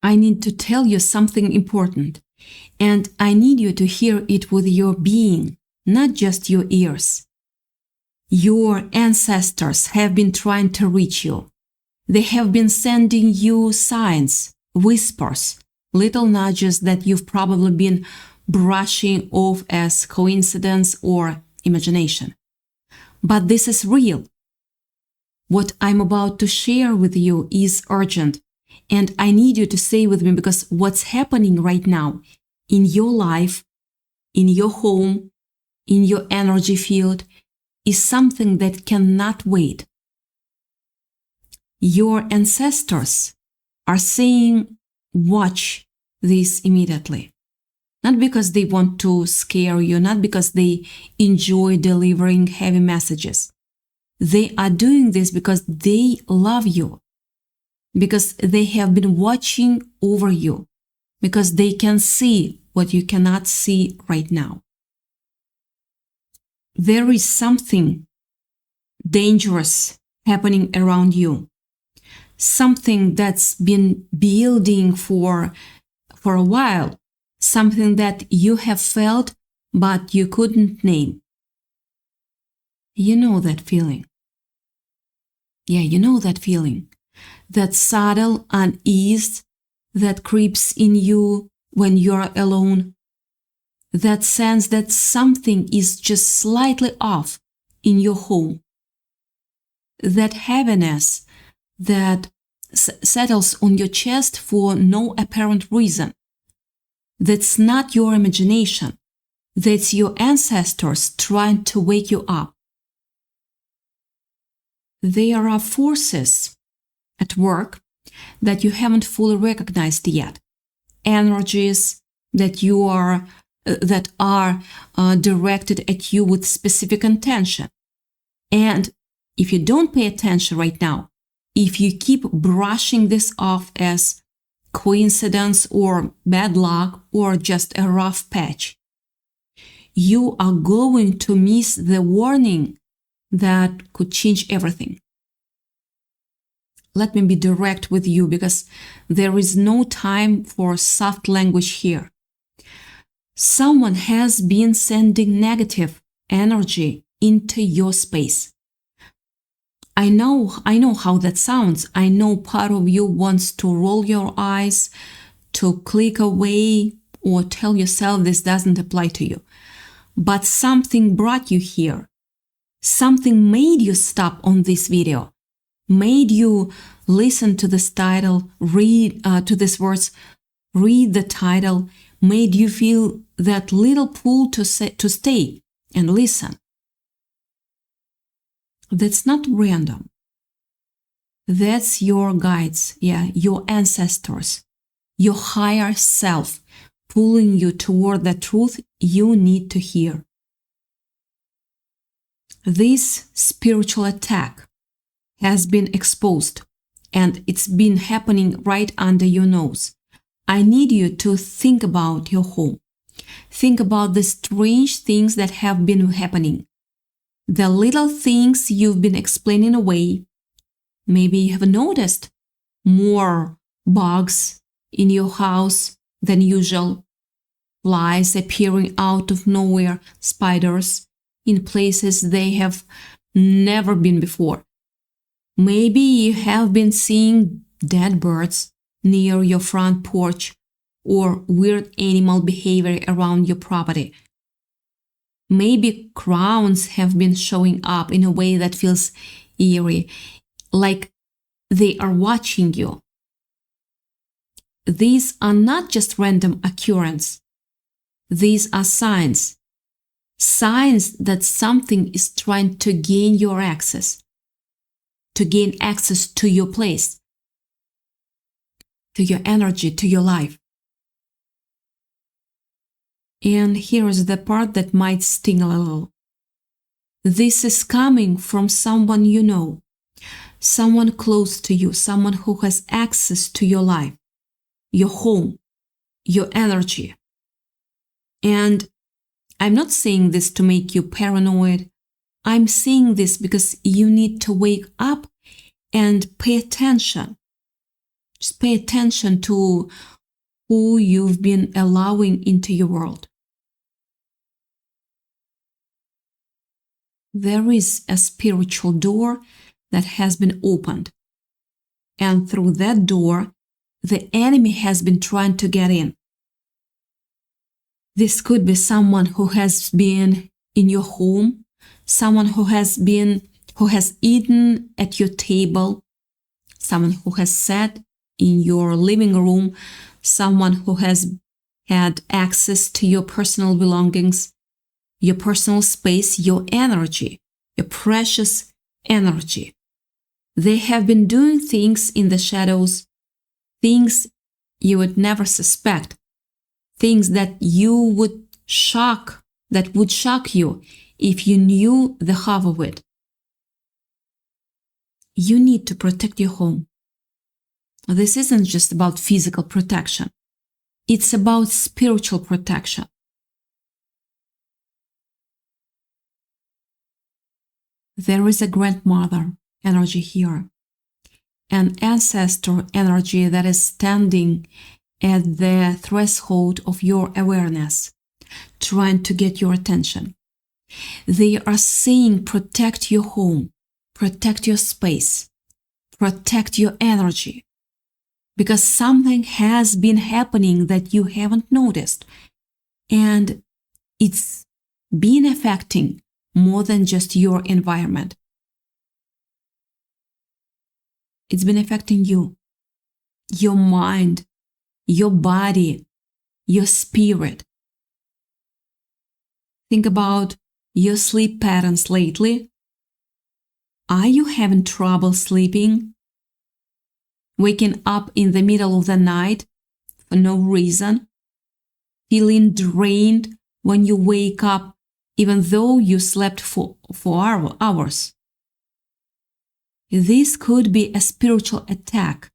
I need to tell you something important, and I need you to hear it with your being, not just your ears. Your ancestors have been trying to reach you. They have been sending you signs, whispers, little nudges that you've probably been brushing off as coincidence or imagination. But this is real. What I'm about to share with you is urgent, and I need you to stay with me because what's happening right now in your life, in your home, in your energy field is something that cannot wait. Your ancestors are saying, watch this immediately. Not because they want to scare you, not because they enjoy delivering heavy messages. They are doing this because they love you, because they have been watching over you, because they can see what you cannot see right now. There is something dangerous happening around you, something that's been building for a while, something that you have felt but you couldn't name. You know that feeling. Yeah, you know that feeling. That subtle unease that creeps in you when you're alone. That sense that something is just slightly off in your home. That heaviness that settles on your chest for no apparent reason. That's not your imagination. That's your ancestors trying to wake you up. There are forces at work that you haven't fully recognized yet. Energies that are directed at you with specific intention. And if you don't pay attention right now, if you keep brushing this off as coincidence or bad luck or just a rough patch, you are going to miss the warning that could change everything. Let me be direct with you because there is no time for soft language here. Someone has been sending negative energy into your space. I know how that sounds. I know part of you wants to roll your eyes, to click away, or tell yourself this doesn't apply to you. But something brought you here. Something made you stop on this video, made you listen to this title, read to these words, read the title, made you feel that little pull to stay and listen. That's not random. That's your guides, your ancestors, your higher self pulling you toward the truth you need to hear. This spiritual attack has been exposed and it's been happening right under your nose. I need you to think about your home. Think about the strange things that have been happening. The little things you've been explaining away. Maybe you have noticed more bugs in your house than usual. Flies appearing out of nowhere, spiders in places they have never been before. Maybe you have been seeing dead birds near your front porch or weird animal behavior around your property. Maybe crowns have been showing up in a way that feels eerie, like they are watching you. These are not just random occurrences. These are signs that something is trying to gain your access, to gain access to your place, to your energy, to your life. And here is the part that might sting a little. This is coming from someone you know, someone close to you, someone who has access to your life, your home, your energy. And I'm not saying this to make you paranoid. I'm saying this because you need to wake up and pay attention. Just pay attention to who you've been allowing into your world. There is a spiritual door that has been opened. And through that door, the enemy has been trying to get in. This could be someone who has been in your home, someone who has eaten at your table, someone who has sat in your living room, someone who has had access to your personal belongings, your personal space, your energy, your precious energy. They have been doing things in the shadows, things you would never suspect, things that would shock you if you knew the half of it. You need to protect your home. This isn't just about physical protection. It's about spiritual protection. There is a grandmother energy here, an ancestor energy that is standing at the threshold of your awareness, trying to get your attention. They are saying, protect your home, protect your space, protect your energy, because something has been happening that you haven't noticed, and it's been affecting more than just your environment. It's been affecting you, your mind, your body, your spirit. Think about your sleep patterns lately. Are you having trouble sleeping? Waking up in the middle of the night for no reason? Feeling drained when you wake up even though you slept for hours? This could be a spiritual attack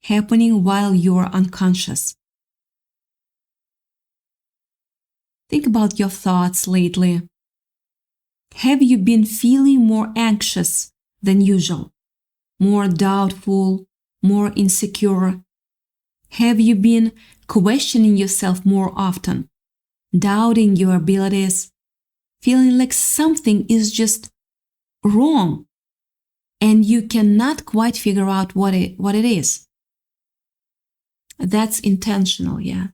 happening while you are unconscious. Think about your thoughts lately. Have you been feeling more anxious than usual, more doubtful, more insecure? Have you been questioning yourself more often, doubting your abilities, feeling like something is just wrong and you cannot quite figure out what it is? That's intentional, yeah.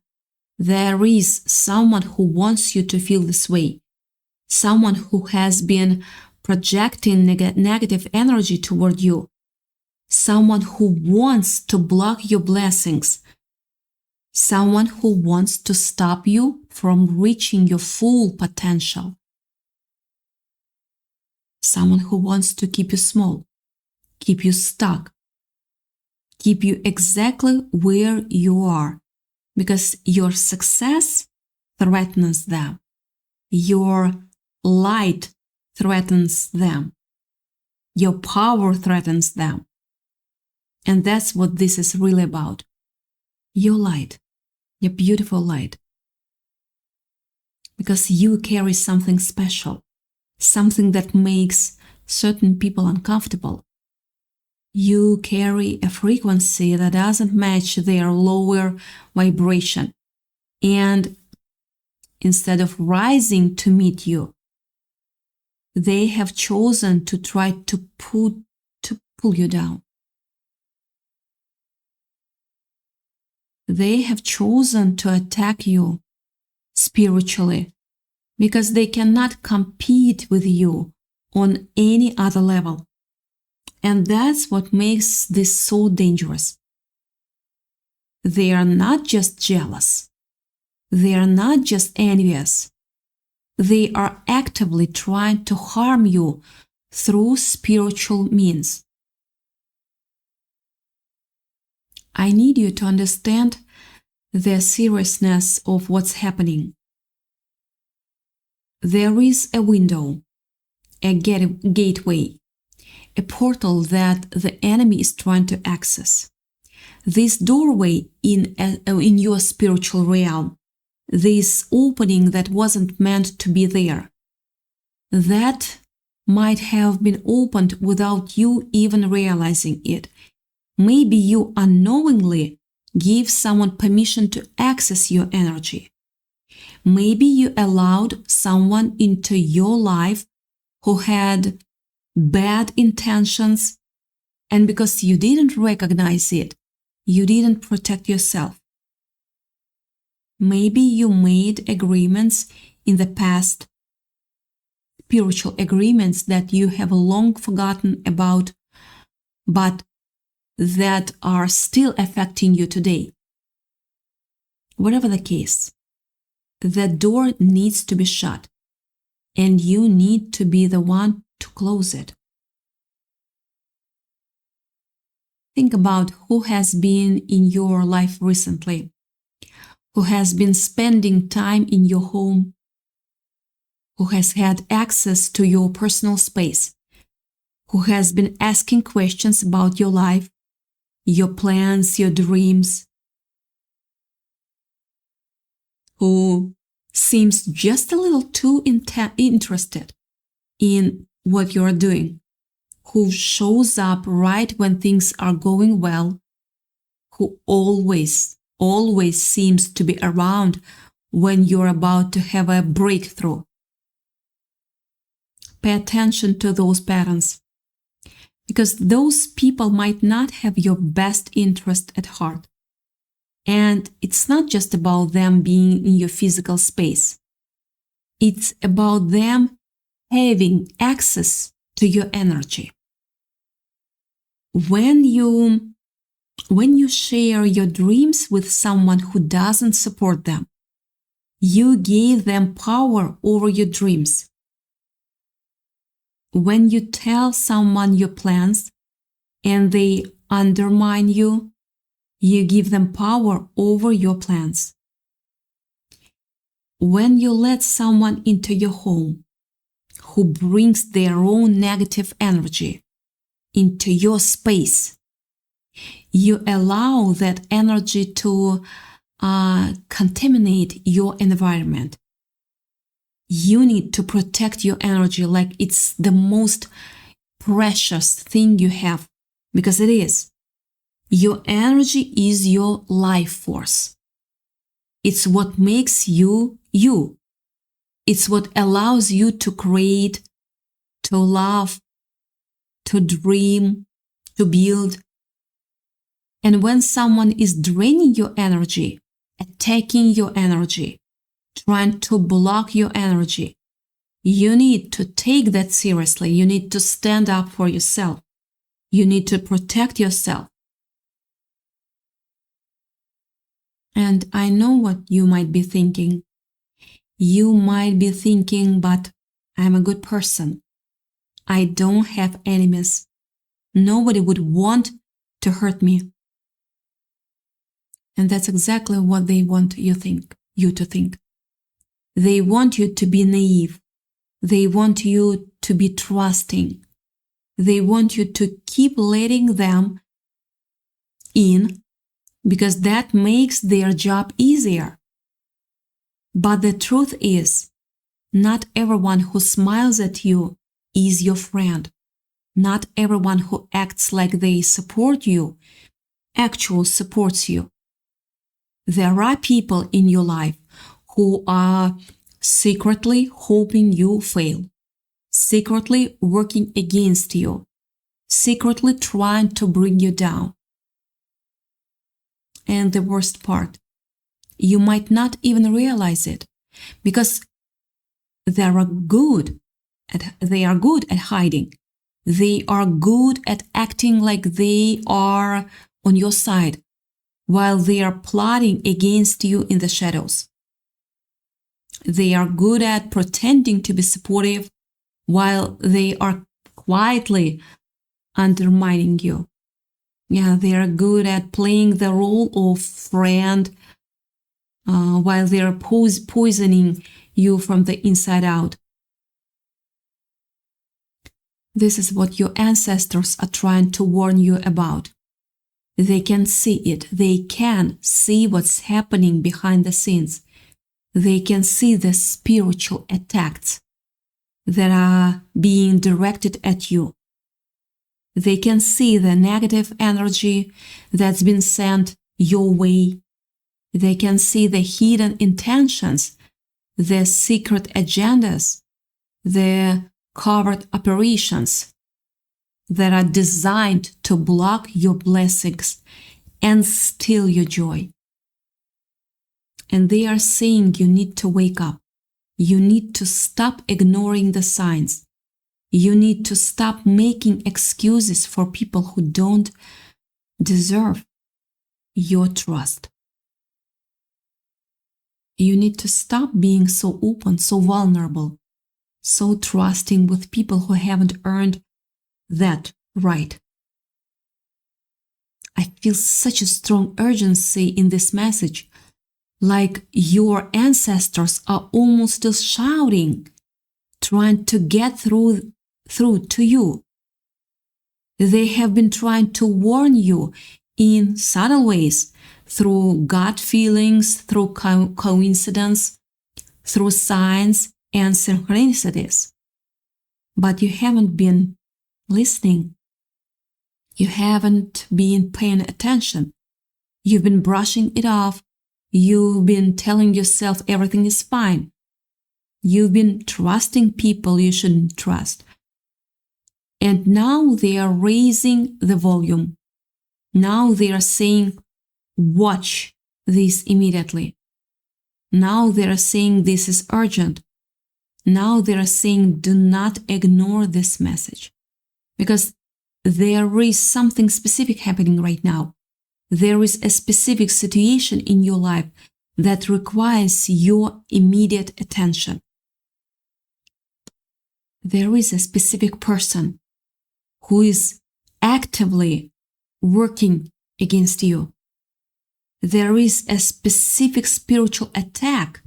There is someone who wants you to feel this way, someone who has been projecting negative energy toward you, someone who wants to block your blessings, someone who wants to stop you from reaching your full potential, someone who wants to keep you small, keep you stuck, keep you exactly where you are, because your success threatens them. Your light threatens them. Your power threatens them. And that's what this is really about. Your light, your beautiful light. Because you carry something special, something that makes certain people uncomfortable. You carry a frequency that doesn't match their lower vibration. And instead of rising to meet you, they have chosen to try to pull you down. They have chosen to attack you spiritually because they cannot compete with you on any other level. And that's what makes this so dangerous. They are not just jealous. They are not just envious. They are actively trying to harm you through spiritual means. I need you to understand the seriousness of what's happening. There is a window, a gateway, a portal that the enemy is trying to access. This doorway in your spiritual realm, this opening that wasn't meant to be there, that might have been opened without you even realizing it. Maybe you unknowingly give someone permission to access your energy. Maybe you allowed someone into your life who had bad intentions, and because you didn't recognize it, you didn't protect yourself. Maybe you made agreements in the past, spiritual agreements that you have long forgotten about, but that are still affecting you today. Whatever the case, the door needs to be shut, and you need to be the one to close it. Think about who has been in your life recently, who has been spending time in your home, who has had access to your personal space, who has been asking questions about your life, your plans, your dreams, who seems just a little too interested in what you are doing, who shows up right when things are going well, who always seems to be around when you're about to have a breakthrough. Pay attention to those patterns, because those people might not have your best interest at heart. And it's not just about them being in your physical space. It's about them having access to your energy. When you share your dreams with someone who doesn't support them, you give them power over your dreams. When you tell someone your plans and they undermine you, you give them power over your plans. When you let someone into your home who brings their own negative energy into your space, you allow that energy to contaminate your environment. You need to protect your energy like it's the most precious thing you have, because it is. Your energy is your life force. It's what makes you, you. It's what allows you to create, to love, to dream, to build. And when someone is draining your energy, attacking your energy, trying to block your energy, you need to take that seriously. You need to stand up for yourself. You need to protect yourself. And I know what you might be thinking. You might be thinking, but I'm a good person. I don't have enemies. Nobody would want to hurt me. And that's exactly what they want you to think. They want you to be naive. They want you to be trusting. They want you to keep letting them in, because that makes their job easier. But the truth is, not everyone who smiles at you is your friend. Not everyone who acts like they support you actually supports you. There are people in your life who are secretly hoping you fail, secretly working against you, secretly trying to bring you down. And the worst part, you might not even realize it, because they are good at hiding. They are good at acting like they are on your side while they are plotting against you in the shadows. They are good at pretending to be supportive while they are quietly undermining you. Yeah, they are good at playing the role of friend while they are poisoning you from the inside out. This is what your ancestors are trying to warn you about. They can see it. They can see what's happening behind the scenes. They can see the spiritual attacks that are being directed at you. They can see the negative energy that's been sent your way. They can see the hidden intentions, the secret agendas, the covert operations that are designed to block your blessings and steal your joy. And they are saying you need to wake up. You need to stop ignoring the signs. You need to stop making excuses for people who don't deserve your trust. You need to stop being so open, so vulnerable, so trusting with people who haven't earned that right. I feel such a strong urgency in this message, like your ancestors are almost still shouting, trying to get through to you. They have been trying to warn you in subtle ways, through gut feelings, through coincidence, through signs and synchronicities. But you haven't been listening. You haven't been paying attention. You've been brushing it off. You've been telling yourself everything is fine. You've been trusting people you shouldn't trust. And now they are raising the volume. Now they are saying, watch this immediately. Now they are saying this is urgent. Now they are saying do not ignore this message. Because there is something specific happening right now. There is a specific situation in your life that requires your immediate attention. There is a specific person who is actively working against you. There is a specific spiritual attack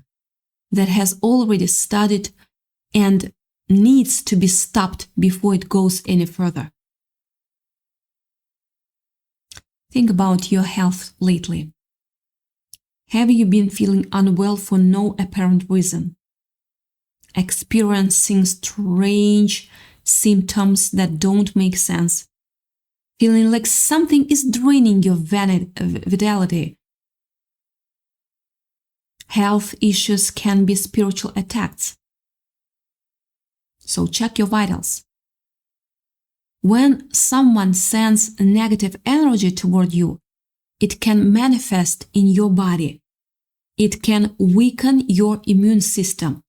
that has already started and needs to be stopped before it goes any further. Think about your health lately. Have you been feeling unwell for no apparent reason? Experiencing strange symptoms that don't make sense? Feeling like something is draining your vitality? Health issues can be spiritual attacks. So check your vitals. When someone sends negative energy toward you, it can manifest in your body. It can weaken your immune system.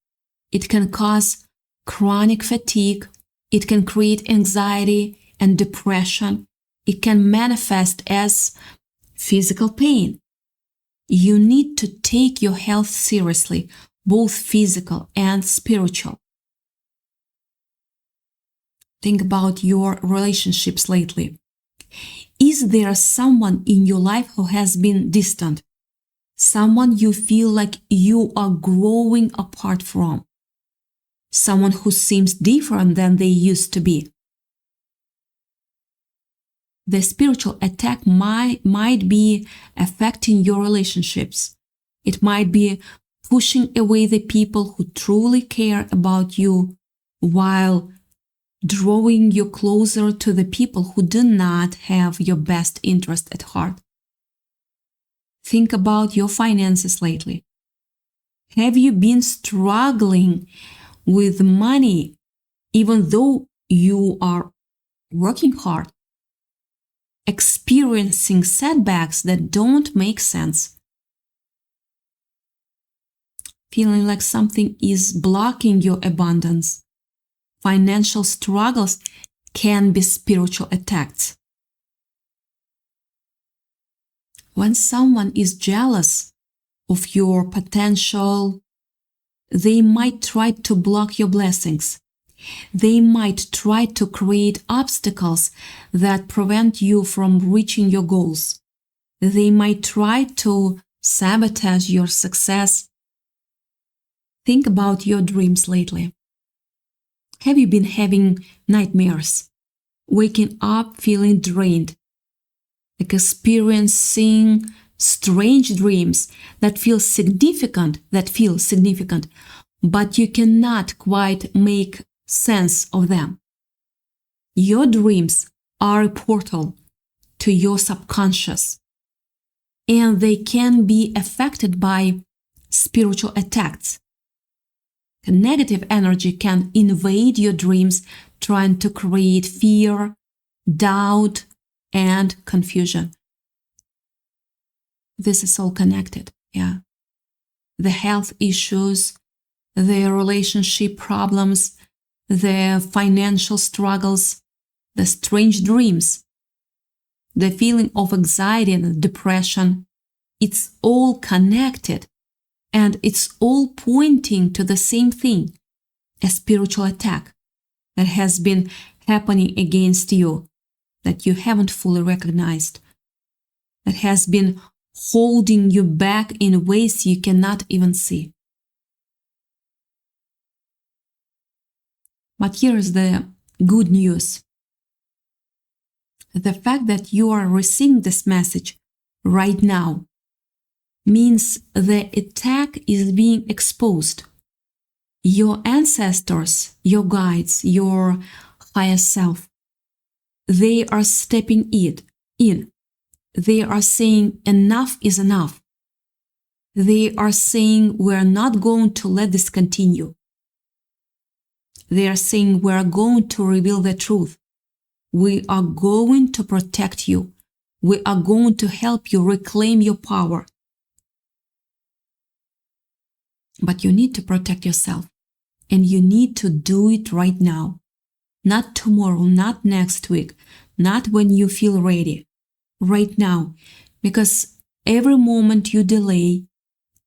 It can cause chronic fatigue. It can create anxiety and depression. It can manifest as physical pain. You need to take your health seriously, both physical and spiritual. Think about your relationships lately. Is there someone in your life who has been distant? Someone you feel like you are growing apart from? Someone who seems different than they used to be? The spiritual attack might be affecting your relationships. It might be pushing away the people who truly care about you while drawing you closer to the people who do not have your best interest at heart. Think about your finances lately. Have you been struggling with money even though you are working hard? Experiencing setbacks that don't make sense? Feeling like something is blocking your abundance? Financial struggles can be spiritual attacks. When someone is jealous of your potential, they might try to block your blessings. They might try to create obstacles that prevent you from reaching your goals. They might try to sabotage your success. Think about your dreams lately. Have you been having nightmares, waking up feeling drained, like experiencing strange dreams that feel significant, but you cannot quite make sense of them? Your dreams are a portal to your subconscious, and they can be affected by spiritual attacks. The negative energy can invade your dreams, trying to create fear, doubt, and confusion. This is all connected, yeah. The health issues, the relationship problems, the financial struggles, the strange dreams, the feeling of anxiety and depression, it's all connected, and it's all pointing to the same thing, a spiritual attack that has been happening against you, that you haven't fully recognized, that has been holding you back in ways you cannot even see. But here is the good news. The fact that you are receiving this message right now means the attack is being exposed. Your ancestors, your guides, your higher self, they are stepping in. They are saying enough is enough. They are saying we're not going to let this continue. They are saying we're going to reveal the truth. We are going to protect you. We are going to help you reclaim your power. But you need to protect yourself, and you need to do it right now. Not tomorrow, not next week, not when you feel ready. Right now, because every moment you delay,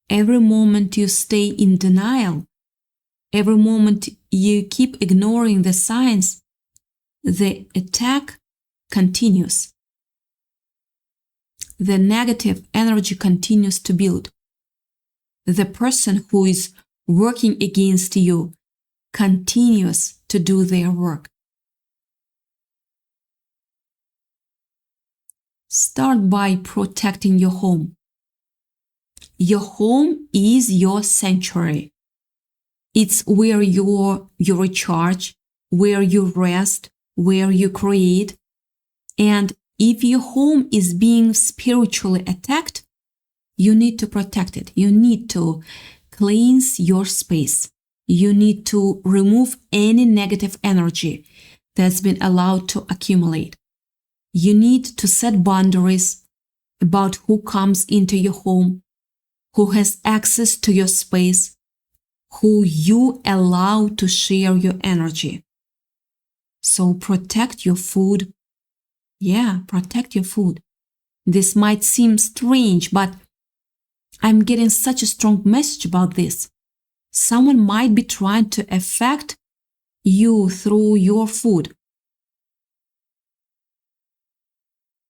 every moment you stay in denial, every moment you keep ignoring the signs, the attack continues. The negative energy continues to build. The person who is working against you continues to do their work. Start by protecting your home. Your home is your sanctuary. It's where you recharge, where you rest, where you create. And if your home is being spiritually attacked, you need to protect it. You need to cleanse your space. You need to remove any negative energy that's been allowed to accumulate. You need to set boundaries about who comes into your home, who has access to your space, who you allow to share your energy. So protect your food. Yeah, protect your food. This might seem strange, but I'm getting such a strong message about this. Someone might be trying to affect you through your food.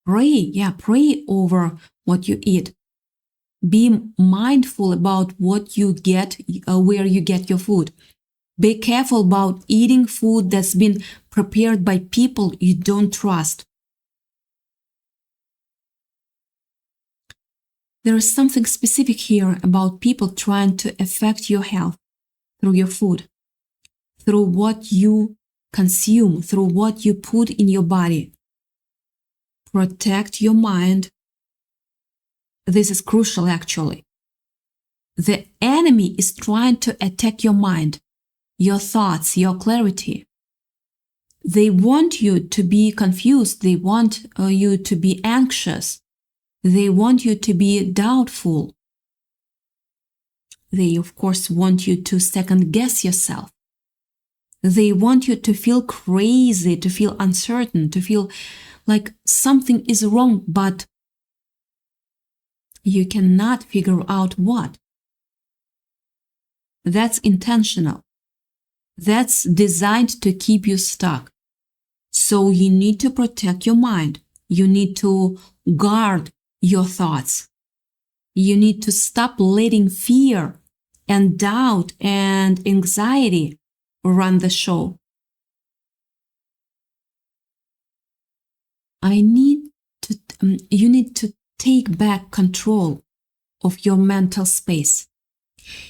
Pray over what you eat. Be mindful about what you get, where you get your food. Be careful about eating food that's been prepared by people you don't trust. There is something specific here about people trying to affect your health through your food, through what you consume, through what you put in your body. Protect your mind. This is crucial, actually. The enemy is trying to attack your mind, your thoughts, your clarity. They want you to be confused. They want you to be anxious. They want you to be doubtful. They, of course, want you to second guess yourself. They want you to feel crazy, to feel uncertain, to feel like something is wrong, but you cannot figure out what. That's intentional. That's designed to keep you stuck. So you need to protect your mind. You need to guard your thoughts. You need to stop letting fear and doubt and anxiety run the show. You need to take back control of your mental space.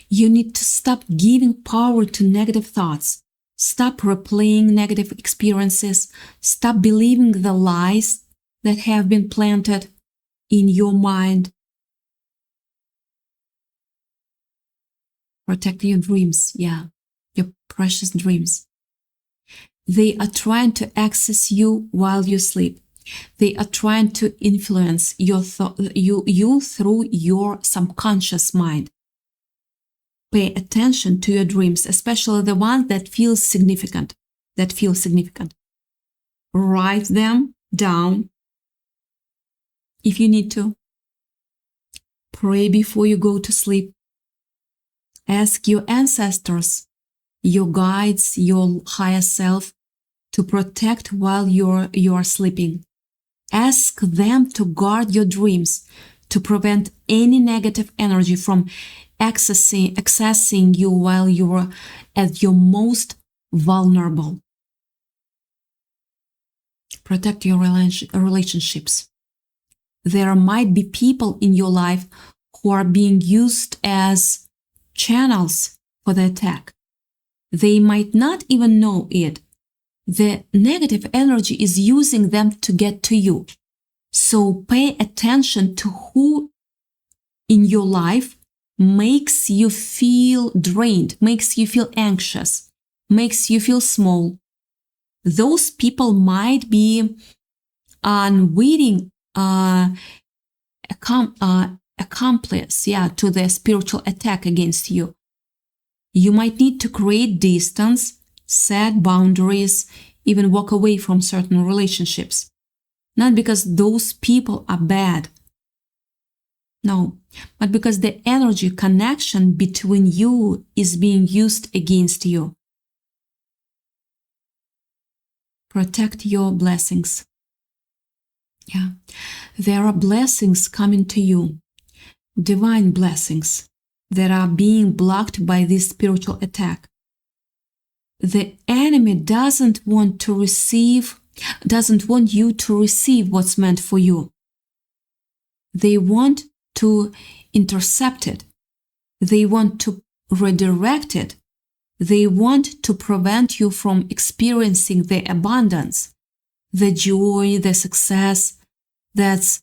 You need to stop giving power to negative thoughts, Stop replaying negative experiences. Stop believing the lies that have been planted in your mind. Protect your dreams, your precious dreams. They are trying to access you while you sleep. They are trying to influence you through your subconscious mind. Pay attention to your dreams, especially the ones that feel significant. Write them down if you need to. Pray before you go to sleep. Ask your ancestors, your guides, your higher self to protect while you are sleeping. Ask them to guard your dreams, to prevent any negative energy from accessing you while you are at your most vulnerable. Protect your relationships. There might be people in your life who are being used as channels for the attack. They might not even know it. The negative energy is using them to get to you. So pay attention to who in your life makes you feel drained, makes you feel anxious, makes you feel small. Those people might be unwitting accomplice to the spiritual attack against you. You might need to create distance, set boundaries, even walk away from certain relationships. Not because those people are bad. No, but because the energy connection between you is being used against you. Protect your blessings. There are blessings coming to you. Divine blessings that are being blocked by this spiritual attack. The enemy doesn't want you to receive what's meant for you. They want to intercept it. They want to redirect it. They want to prevent you from experiencing the abundance, the joy, the success that's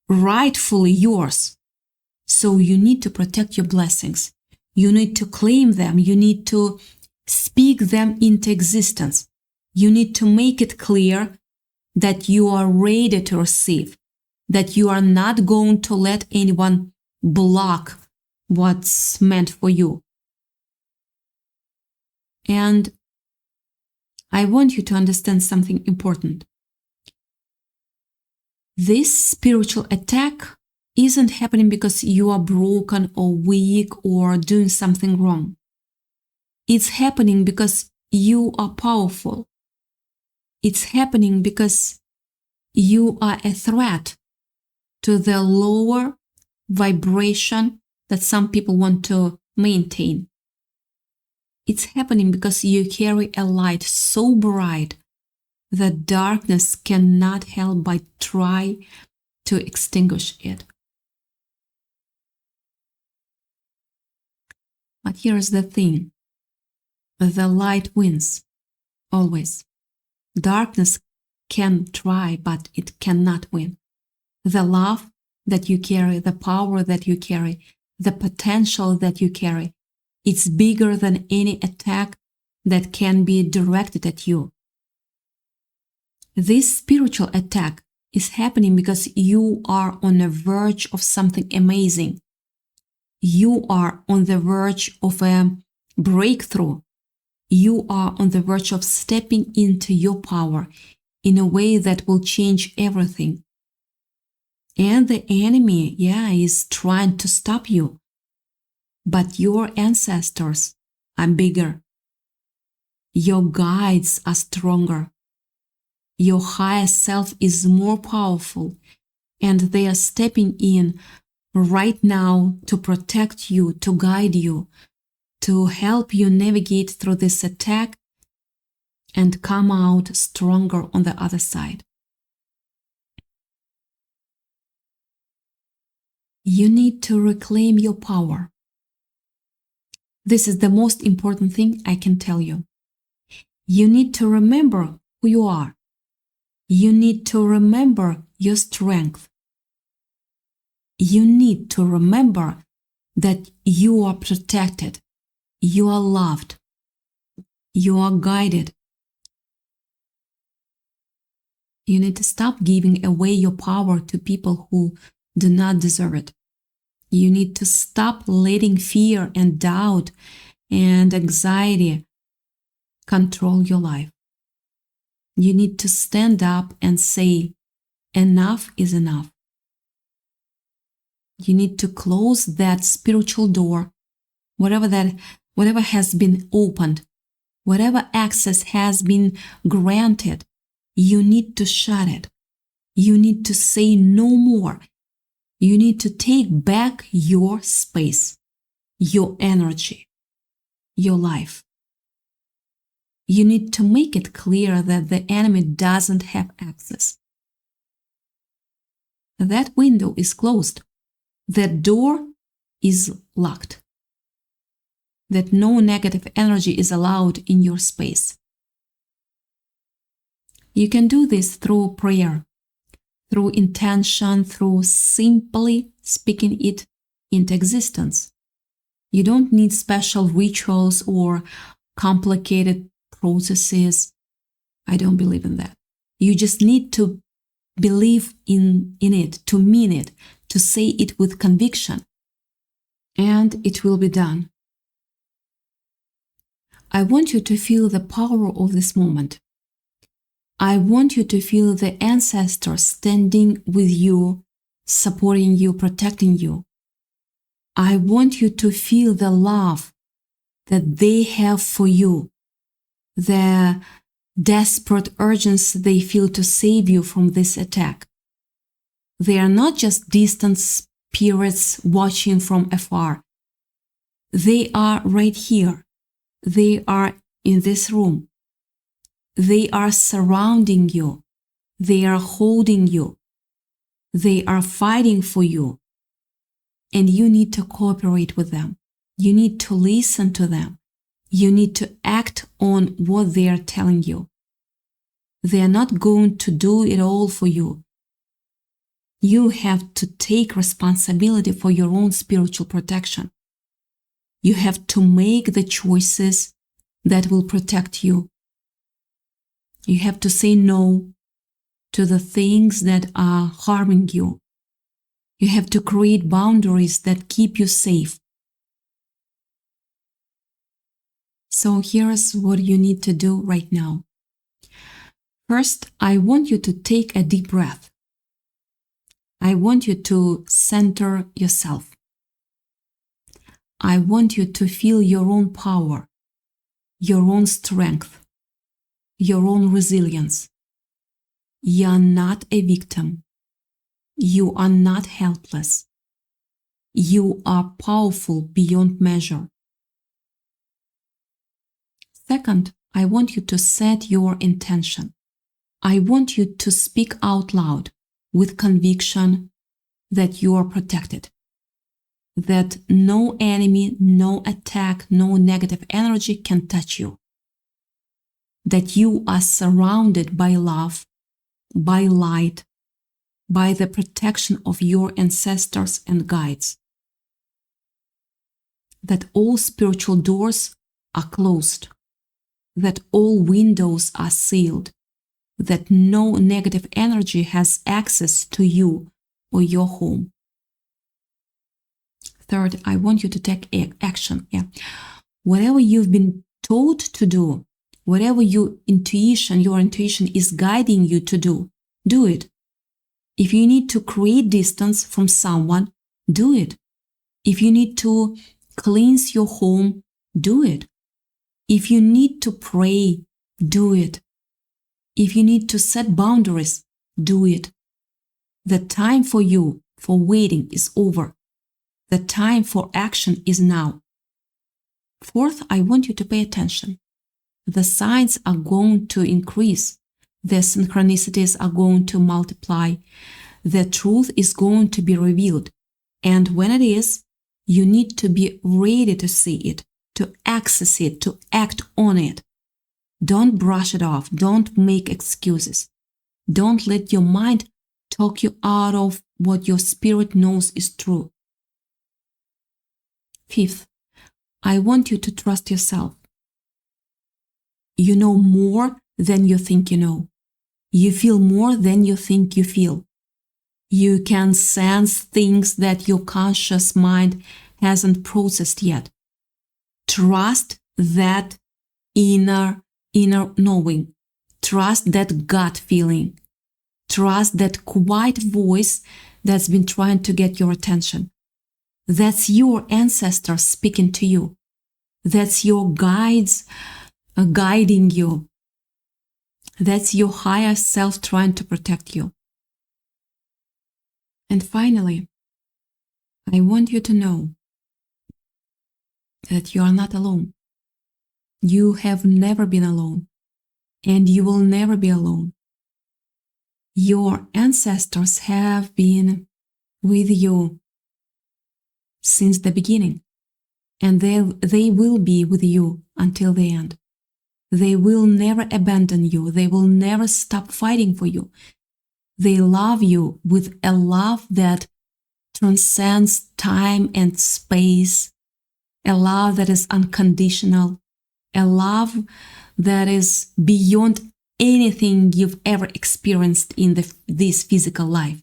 rightfully yours. So you need to protect your blessings. You need to claim them. You need to speak them into existence. You need to make it clear that you are ready to receive, that you are not going to let anyone block what's meant for you. And I want you to understand something important. This spiritual attack isn't happening because you are broken or weak or doing something wrong. It's happening because you are powerful. It's happening because you are a threat to the lower vibration that some people want to maintain. It's happening because you carry a light so bright that darkness cannot help but try to extinguish it. But here's the thing. The light wins, always. Darkness can try, but it cannot win. The love that you carry, the power that you carry, the potential that you carry, it's bigger than any attack that can be directed at you. This spiritual attack is happening because you are on the verge of something amazing. You are on the verge of a breakthrough. You are on the verge of stepping into your power in a way that will change everything. And the enemy, is trying to stop you. But your ancestors are bigger. Your guides are stronger. Your higher self is more powerful, and they are stepping in right now to protect you, to guide you, to help you navigate through this attack and come out stronger on the other side. You need to reclaim your power. This is the most important thing I can tell you. You need to remember who you are. You need to remember your strength. You need to remember that you are protected, you are loved, you are guided. You need to stop giving away your power to people who do not deserve it. You need to stop letting fear and doubt and anxiety control your life. You need to stand up and say, enough is enough. You need to close that spiritual door, whatever has been opened, whatever access has been granted. You need to shut it. You need to say no more. You need to take back your space, your energy, your life. You need to make it clear that the enemy doesn't have access. That window is closed. That door is locked. That no negative energy is allowed in your space. You can do this through prayer, through intention, through simply speaking it into existence. You don't need special rituals or complicated processes. I don't believe in that. You just need to believe in it, to mean it, to say it with conviction, and it will be done. I want you to feel the power of this moment. I want you to feel the ancestors standing with you, supporting you, protecting you. I want you to feel the love that they have for you, the desperate urgency they feel to save you from this attack. They are not just distant spirits watching from afar. They are right here. They are in this room. They are surrounding you. They are holding you. They are fighting for you. And you need to cooperate with them. You need to listen to them. You need to act on what they are telling you. They are not going to do it all for you. You have to take responsibility for your own spiritual protection. You have to make the choices that will protect you. You have to say no to the things that are harming you. You have to create boundaries that keep you safe. So here's what you need to do right now. First, I want you to take a deep breath. I want you to center yourself. I want you to feel your own power, your own strength, your own resilience. You are not a victim. You are not helpless. You are powerful beyond measure. Second, I want you to set your intention. I want you to speak out loud with conviction that you are protected, that no enemy, no attack, no negative energy can touch you, that you are surrounded by love, by light, by the protection of your ancestors and guides, that all spiritual doors are closed, that all windows are sealed, that no negative energy has access to you or your home. Third, I want you to take action. Whatever you've been told to do, whatever your intuition is guiding you to do, do it. If you need to create distance from someone, do it. If you need to cleanse your home, do it. If you need to pray, do it. If you need to set boundaries, do it. The time for you for waiting is over. The time for action is now. Fourth, I want you to pay attention. The signs are going to increase. The synchronicities are going to multiply. The truth is going to be revealed. And when it is, you need to be ready to see it, to access it, to act on it. Don't brush it off. Don't make excuses. Don't let your mind talk you out of what your spirit knows is true. Fifth, I want you to trust yourself. You know more than you think you know. You feel more than you think you feel. You can sense things that your conscious mind hasn't processed yet. Trust that inner knowing. Trust that gut feeling. Trust that quiet voice that's been trying to get your attention. That's your ancestors speaking to you. That's your guides guiding you. That's your higher self trying to protect you. And finally, I want you to know that you are not alone. You have never been alone, and you will never be alone. Your ancestors have been with you since the beginning, and they will be with you until the end. They will never abandon you. They will never stop fighting for you. They love you with a love that transcends time and space, a love that is unconditional, a love that is beyond anything you've ever experienced in this physical life.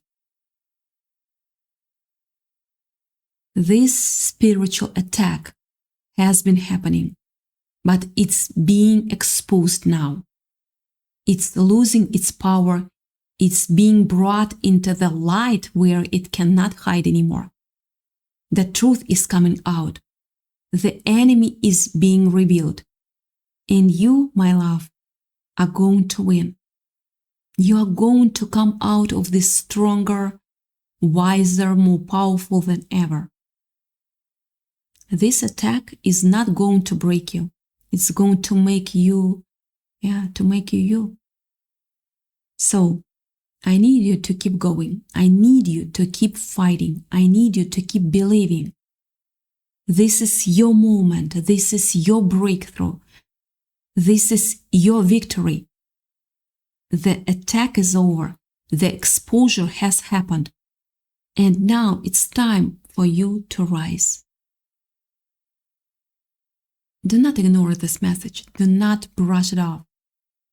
This spiritual attack has been happening, but it's being exposed now. It's losing its power. It's being brought into the light where it cannot hide anymore. The truth is coming out. The enemy is being revealed. And you, my love, are going to win. You are going to come out of this stronger, wiser, more powerful than ever. This attack is not going to break you. It's going to make you, you. So, I need you to keep going. I need you to keep fighting. I need you to keep believing. This is your moment. This is your breakthrough. This is your victory. The attack is over. The exposure has happened. And now it's time for you to rise. Do not ignore this message. Do not brush it off.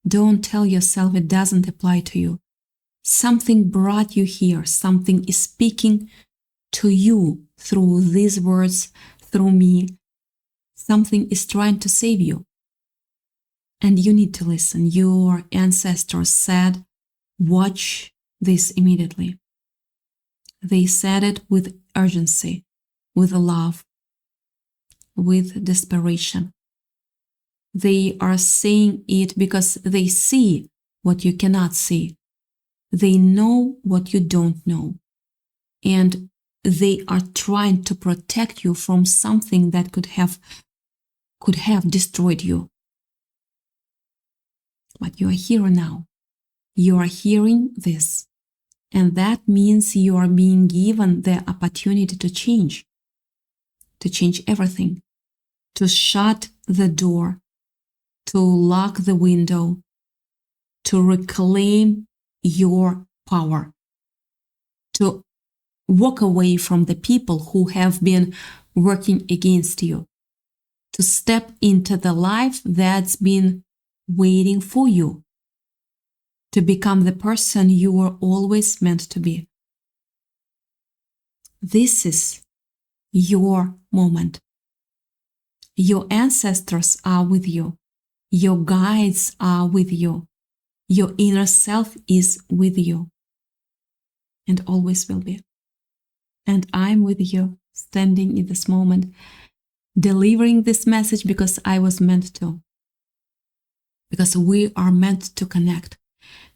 Don't tell yourself it doesn't apply to you. Something brought you here. Something is speaking to you through these words, through me. Something is trying to save you. And you need to listen. Your ancestors said, watch this immediately. They said it with urgency, with love, with desperation. They are saying it because they see what you cannot see. They know what you don't know. And they are trying to protect you from something that could have destroyed you. But you are here now. You are hearing this. And that means you are being given the opportunity to change everything, to shut the door, to lock the window, to reclaim your power, to walk away from the people who have been working against you, to step into the life that's been waiting for you, to become the person you were always meant to be. This is your moment. Your ancestors are with you. Your guides are with you. Your inner self is with you and always will be. And I'm with you, standing in this moment, delivering this message because I was meant to. Because we are meant to connect.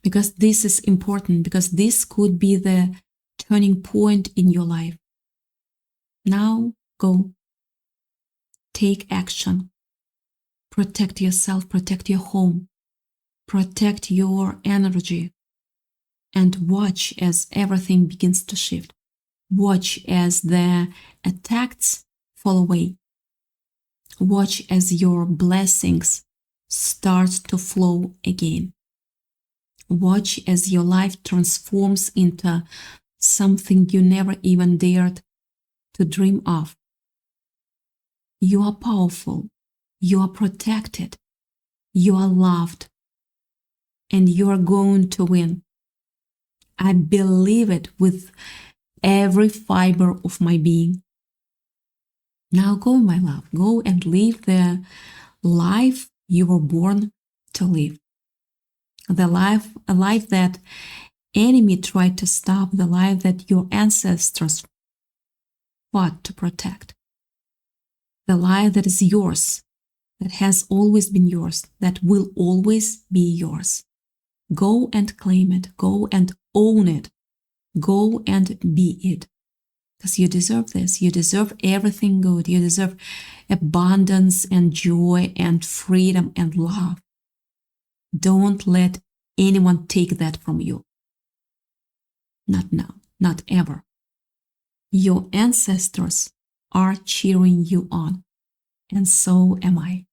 Because this is important. Because this could be the turning point in your life. Now go. Take action. Protect yourself. Protect your home. Protect your energy. And watch as everything begins to shift. Watch as the attacks fall away. Watch as your blessings starts to flow again. Watch as your life transforms into something you never even dared to dream of. You are powerful, you are protected, you are loved, and you are going to win. I believe it with every fiber of my being. Now go, my love, go and live the life you were born to live. A life that enemy tried to stop, the life that your ancestors fought to protect. The life that is yours, that has always been yours, that will always be yours. Go and claim it. Go and own it. Go and be it. Because you deserve this. You deserve everything good. You deserve abundance and joy and freedom and love. Don't let anyone take that from you. Not now, not ever. Your ancestors are cheering you on, and so am I.